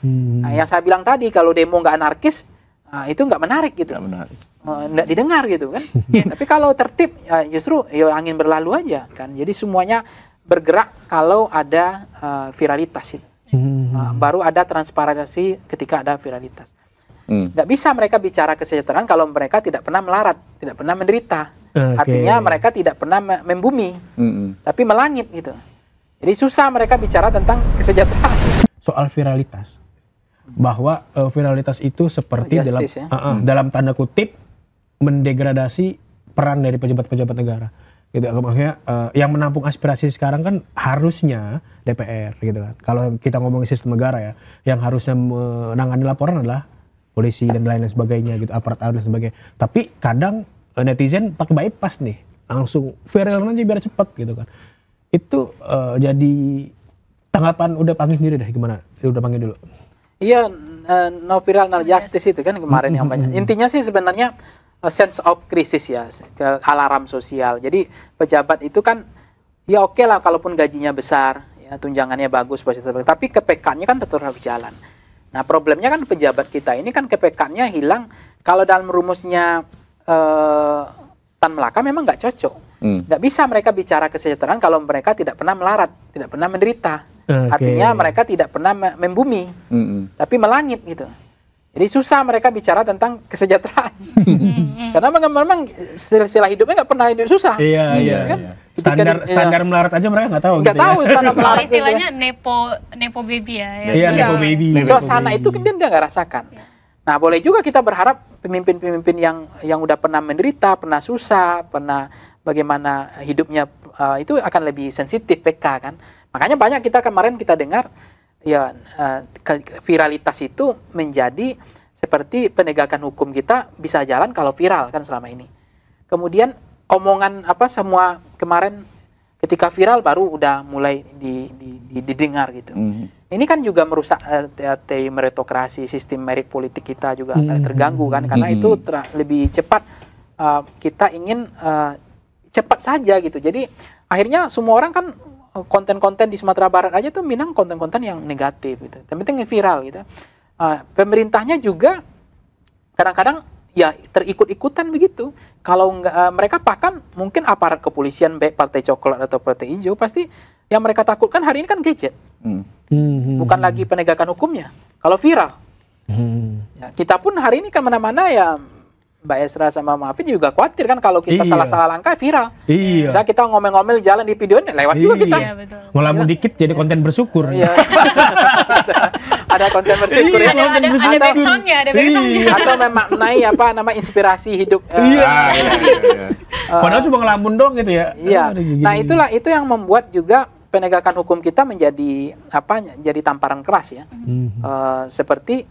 Nah, yang saya bilang tadi, kalau demo nggak anarkis, itu nggak menarik gitu. Nggak didengar gitu kan. Tapi kalau tertib, ya justru ya angin berlalu aja kan. Jadi semuanya bergerak kalau ada viralitas itu. Baru ada transparansi ketika ada viralitas. Nggak bisa mereka bicara kesejahteraan kalau mereka tidak pernah melarat, tidak pernah menderita. Artinya mereka tidak pernah membumi, tapi melangit gitu. Jadi susah mereka bicara tentang kesejahteraan. Soal viralitas, bahwa viralitas itu seperti dalam tanda kutip mendegradasi peran dari pejabat-pejabat negara. Gitu, maksudnya yang menampung aspirasi sekarang kan harusnya DPR gitu kan. Kalau kita ngomongin sistem negara ya, yang harusnya menangani laporan adalah polisi dan lain-lain sebagainya gitu, aparat dan sebagainya. Tapi kadang netizen pakai bypass nih, langsung viral aja biar cepet gitu kan. Itu jadi tanggapan udah panggil sendiri deh, gimana? Udah panggil dulu. Iya, no viral no justice itu kan kemarin yang banyak. Intinya sih sebenarnya sense of crisis ya, ke alarm sosial. Jadi pejabat itu kan ya oke lah kalaupun gajinya besar, ya tunjangannya bagus, tapi KPK-nya kan tetap harus jalan. Nah problemnya kan pejabat kita ini kan KPK-nya hilang. Kalau dalam rumusnya Tan Melaka memang nggak cocok. Nggak bisa mereka bicara kesejahteraan kalau mereka tidak pernah melarat, tidak pernah menderita. Artinya mereka tidak pernah membumi, tapi melangit gitu. Jadi susah mereka bicara tentang kesejahteraan. Karena memang silsilah hidupnya nggak pernah hidup susah. Iya. Kan? Standar melarat aja mereka nggak tahu. Nggak tahu standar melarat. Istilahnya nepo baby ya. Iya, nepo baby. Suasana itu kan dia nggak rasakan. Nah boleh juga kita berharap pemimpin-pemimpin yang udah pernah menderita, pernah susah, pernah bagaimana hidupnya itu akan lebih sensitif PK kan. Makanya banyak kemarin kita dengar ya viralitas itu menjadi seperti penegakan hukum kita bisa jalan kalau viral kan selama ini. Kemudian omongan semua kemarin ketika viral baru udah mulai didengar gitu. Ini kan juga merusak teori meritokrasi, sistem merit politik kita juga terganggu kan karena itu lebih cepat kita ingin cepat saja gitu. Jadi akhirnya semua orang kan konten-konten di Sumatera Barat aja tuh Minang konten-konten yang negatif gitu. Yang penting viral gitu. Pemerintahnya juga kadang-kadang ya terikut-ikutan begitu. Kalau mereka bahkan mungkin aparat kepolisian baik partai coklat atau partai hijau pasti yang mereka takutkan hari ini kan gadget. Bukan lagi penegakan hukumnya. Kalau viral. Ya, kita pun hari ini kemana-mana ya Mbak Esra sama Maafin juga khawatir kan kalau kita salah-salah langkah viral. Misalnya kita ngomel-ngomel jalan di video ini lewat juga kita. Ngelamun dikit jadi konten bersyukur. Ada konten bersyukur ya. Ada backsoundnya, Atau memaknai inspirasi hidup. Padahal cuma ngelamun dong gitu ya. Iya. Nah itu yang membuat juga penegakan hukum kita menjadi jadi tamparan keras ya. Seperti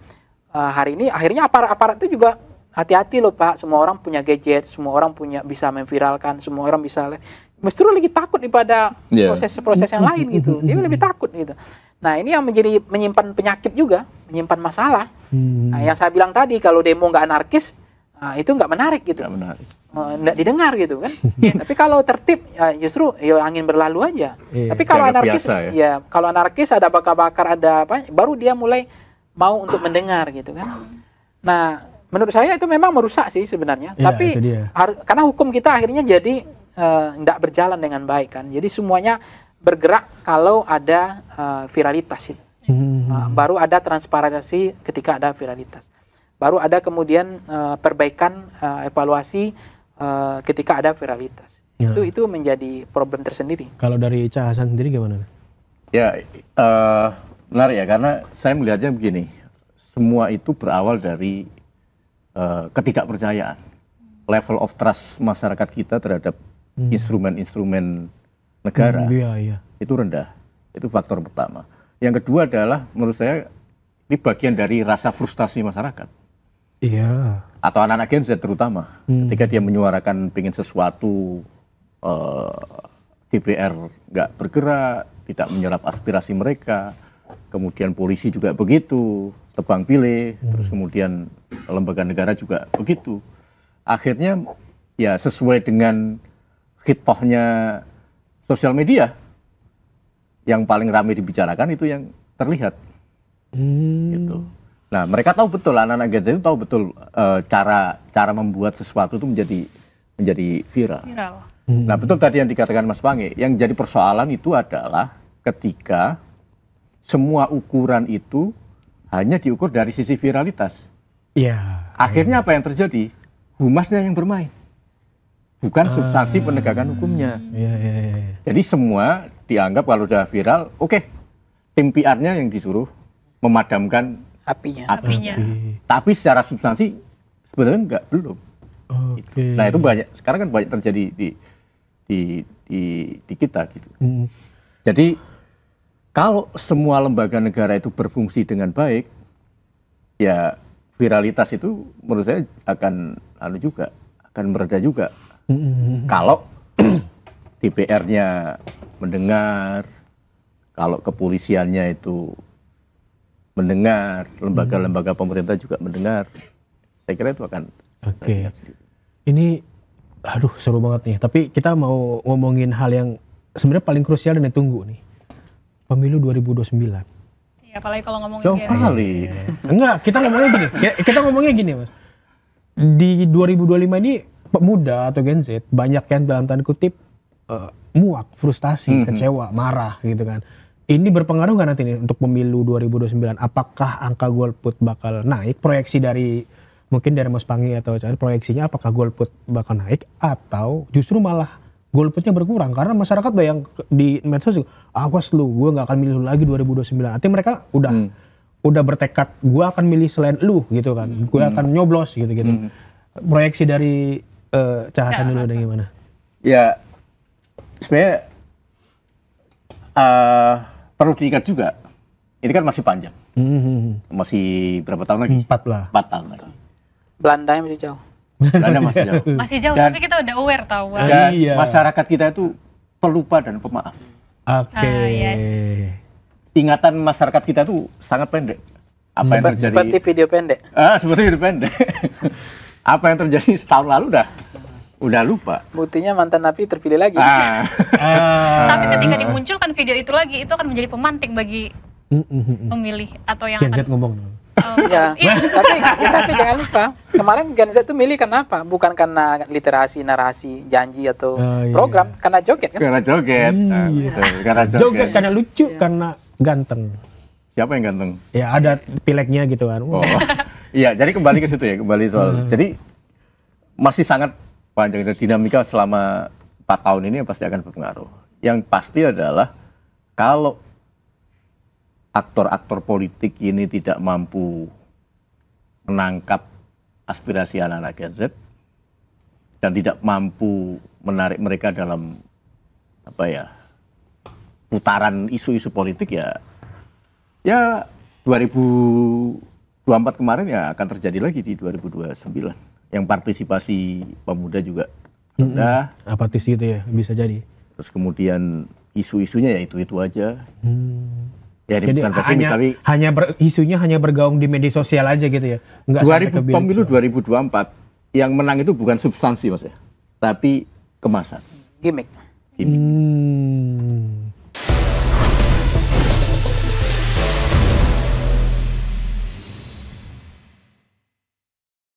hari ini akhirnya aparat itu juga hati-hati loh Pak, semua orang punya gadget, semua orang bisa memviralkan, semua orang bisa justru lagi takut daripada proses-proses yang lain gitu. Dia lebih takut gitu. Nah, ini yang menyimpan penyakit juga, menyimpan masalah. Nah, yang saya bilang tadi kalau demo nggak anarkis, itu nggak menarik gitu. Nggak didengar gitu kan. Tapi kalau tertib justru ya angin berlalu aja. Tapi kalau anarkis kalau anarkis ada bakar-bakar ada baru dia mulai mau untuk mendengar gitu kan. Nah, menurut saya itu memang merusak sih sebenarnya. Tapi karena hukum kita akhirnya jadi tidak berjalan dengan baik kan. Jadi semuanya bergerak kalau ada viralitas itu. Baru ada transparansi ketika ada viralitas. Baru ada kemudian perbaikan evaluasi ketika ada viralitas. Itu menjadi problem tersendiri. Kalau dari Cah Hasan sendiri gimana? Ya menarik ya karena saya melihatnya begini. Semua itu berawal dari ketidakpercayaan, level of trust masyarakat kita terhadap instrumen-instrumen negara itu rendah. Itu faktor pertama. Yang kedua adalah menurut saya ini bagian dari rasa frustasi masyarakat. Atau anak-anak Gen Z terutama, ketika dia menyuarakan pengen sesuatu, DPR nggak bergerak, tidak menyerap aspirasi mereka, kemudian polisi juga begitu, tebang pilih, terus kemudian lembaga negara juga begitu. Akhirnya ya sesuai dengan hitohnya sosial media, yang paling ramai dibicarakan itu yang terlihat. Gitu. Nah, mereka tahu betul, anak-anak Gen Z itu tahu betul cara membuat sesuatu itu menjadi viral. Nah, betul tadi yang dikatakan Mas Pange, yang jadi persoalan itu adalah ketika semua ukuran itu hanya diukur dari sisi viralitas. Iya. Akhirnya apa yang terjadi? Humasnya yang bermain, bukan substansi penegakan hukumnya. Iya. Jadi semua dianggap kalau udah viral, oke, tim PR-nya yang disuruh memadamkan apinya. Tapi secara substansi sebenarnya belum. Oke. Nah itu sekarang kan banyak terjadi di kita gitu. Jadi kalau semua lembaga negara itu berfungsi dengan baik, ya viralitas itu menurut saya akan mereda juga. Kalau DPR-nya mendengar, kalau kepolisiannya itu mendengar, lembaga-lembaga pemerintah juga mendengar, saya kira itu akan. Oke. Ini, aduh seru banget nih. Tapi kita mau ngomongin hal yang sebenarnya paling krusial dan ditunggu nih. Pemilu 2029. Ya, apalagi kalau ngomongin jauh kali. Enggak, kita ngomongnya gini Mas. Di 2025 ini pemuda atau Gen Z banyak yang dalam tanda kutip muak, frustasi, kecewa, marah gitu kan. Ini berpengaruh nggak nanti nih untuk pemilu 2029? Apakah angka golput bakal naik? Proyeksi dari mungkin dari Mas Pangi atau proyeksinya apakah golput bakal naik atau justru malah golputnya berkurang karena masyarakat yang di medsos awas lu, gue nggak akan milih lu lagi 2029. Artinya mereka udah bertekad gue akan milih selain lu gitu kan, gue akan nyoblos gitu. Proyeksi dari Cak Hasan dulu gimana? Ya sebenarnya perlu diingat juga, ini kan masih panjang, masih berapa tahun lagi? 4 tahun lagi. Belanda masih jauh. Belanda masih jauh. Masih jauh, tapi kita udah aware tahu. Dan masyarakat kita itu pelupa dan pemaaf. Oke. Ingatan masyarakat kita tuh sangat pendek. Apa yang terjadi? Seperti video pendek. Seperti video pendek. Apa yang terjadi setahun lalu udah lupa. Buktinya mantan napi terpilih lagi. Tapi ketika dimunculkan video itu lagi, itu akan menjadi pemantik bagi pemilih atau yang Gen Z ngomong. Ya, tapi jangan lupa kemarin Gen Z itu milih kenapa? Bukan karena literasi, narasi, janji atau program, karena joget kan? Karena joget. Karena joget, karena lucu, karena ganteng. Siapa yang ganteng? Ya ada pileknya gitu kan. Iya, jadi kembali ke situ ya, kembali soal. Jadi masih sangat panjang dinamika selama 4 tahun ini yang pasti akan berpengaruh. Yang pasti adalah kalau aktor-aktor politik ini tidak mampu menangkap aspirasi anak-anak Gen Z dan tidak mampu menarik mereka dalam putaran isu-isu politik ya 2024 kemarin ya akan terjadi lagi di 2029 yang partisipasi pemuda juga rendah, apatis gitu ya bisa jadi. Terus kemudian isu-isunya ya itu aja. Ya, jadi isunya hanya bergaung di media sosial aja gitu ya. Pemilu 2024 yang menang itu bukan substansi Mas ya, tapi kemasan. Gimmick.